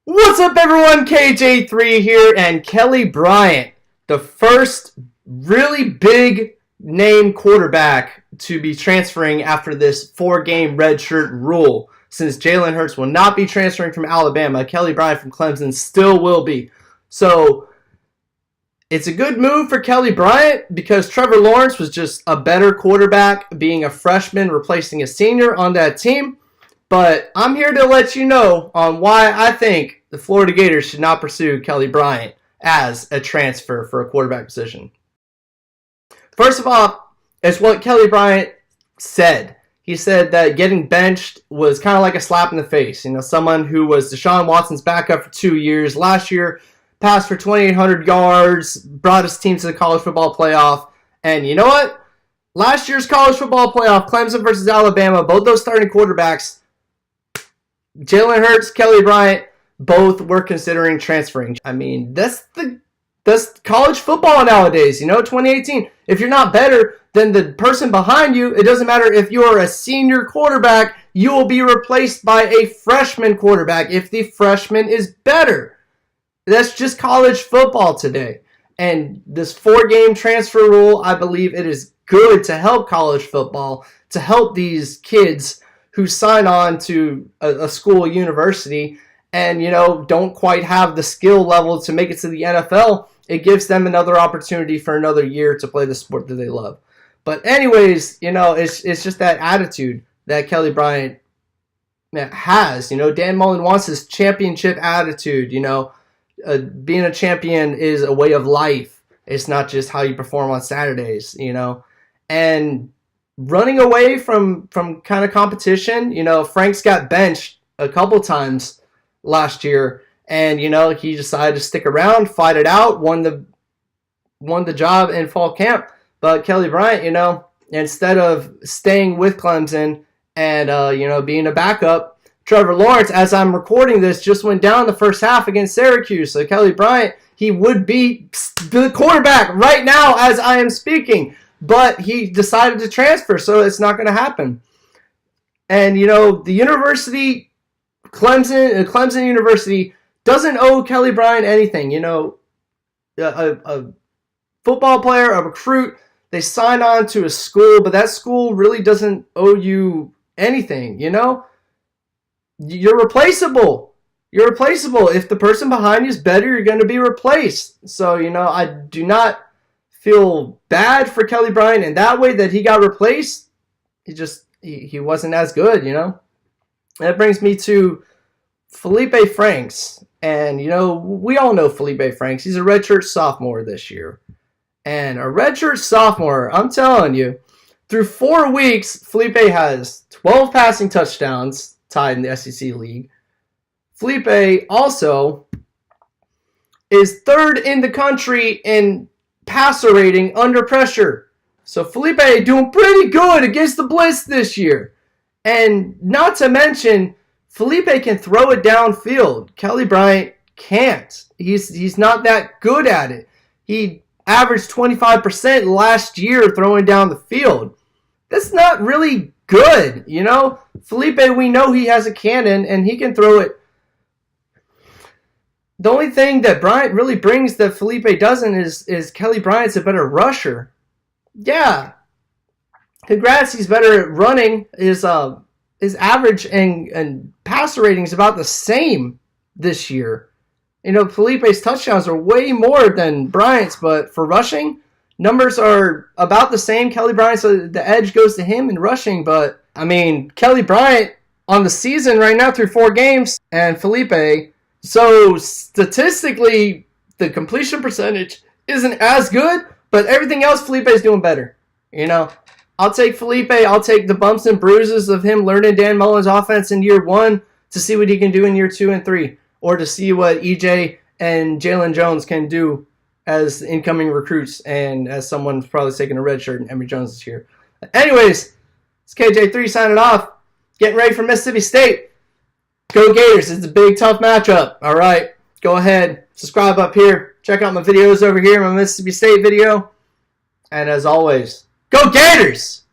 What's up, everyone? KJ3 here, and Kelly Bryant, the first really big name quarterback to be transferring after this 4-game redshirt rule. Since Jalen Hurts will not be transferring from Alabama, Kelly Bryant from Clemson still will be. So it's a good move for Kelly Bryant because Trevor Lawrence was just a better quarterback, being a freshman replacing a senior on that team. But I'm here to let you know on why I think the Florida Gators should not pursue Kelly Bryant as a transfer for a quarterback position. First of all, it's what Kelly Bryant said. He said that getting benched was kind of like a slap in the face. You know, someone who was Deshaun Watson's backup for 2 years. Last year, passed for 2,800 yards, brought his team to the college football playoff. And you know what? Last year's college football playoff, Clemson versus Alabama, both those starting quarterbacks, Jalen Hurts, Kelly Bryant, both were considering transferring. I mean, that's college football nowadays, 2018. If you're not better than the person behind you, it doesn't matter if you're a senior quarterback, you will be replaced by a freshman quarterback if the freshman is better. That's just college football today. And this 4-game transfer rule, I believe it is good to help college football, to help these kids who sign on to a school, university, and, don't quite have the skill level to make it to the NFL. It gives them another opportunity for another year to play the sport that they love. But anyways, it's just that attitude that Kelly Bryant has. Dan Mullen wants his championship attitude. Being a champion is a way of life. It's not just how you perform on Saturdays, And running away from kind of competition, Frank's got benched a couple times last year, and he decided to stick around, fight it out, won the job in fall camp. But Kelly Bryant, instead of staying with Clemson and being a backup, Trevor Lawrence, as I'm recording this, just went down the first half against Syracuse. So Kelly Bryant, he would be the quarterback right now as I am speaking. But he decided to transfer, so it's not going to happen. And, the university, Clemson University, doesn't owe Kelly Bryant anything. A football player, a recruit, they sign on to a school, but that school really doesn't owe you anything, You're replaceable. You're replaceable. If the person behind you is better, you're going to be replaced. So, I do not feel bad for Kelly Bryant in that way that he got replaced. He wasn't as good, That brings me to Felipe Franks. And, we all know Felipe Franks. He's a redshirt sophomore this year. And a redshirt sophomore, I'm telling you, through 4 weeks, Felipe has 12 passing touchdowns, tied in the SEC league. Felipe also is third in the country in passer rating under pressure. So Felipe doing pretty good against the blitz this year. And not to mention, Felipe can throw it downfield. Kelly Bryant can't. He's not that good at it. He averaged 25% last year throwing down the field. That's not really good, Felipe, we know he has a cannon and he can throw it. The only thing that Bryant really brings that Felipe doesn't is Kelly Bryant's a better rusher. Yeah. Congrats, he's better at running. His average and passer rating is about the same this year. Felipe's touchdowns are way more than Bryant's, but for rushing, numbers are about the same. Kelly Bryant, so the edge goes to him in rushing, but Kelly Bryant on the season right now through 4 games, and Felipe. So statistically, the completion percentage isn't as good, but everything else, Felipe's doing better. I'll take Felipe. I'll take the bumps and bruises of him learning Dan Mullen's offense in year 1 to see what he can do in year 2 and 3, or to see what EJ and Jalen Jones can do as incoming recruits and as someone who's probably taking a red shirt and Emory Jones this year. Anyways, it's KJ3 signing off. Getting ready for Mississippi State. Go Gators. It's a big, tough matchup. All right. Go ahead. Subscribe up here. Check out my videos over here, my Mississippi State video. And as always, go Gators!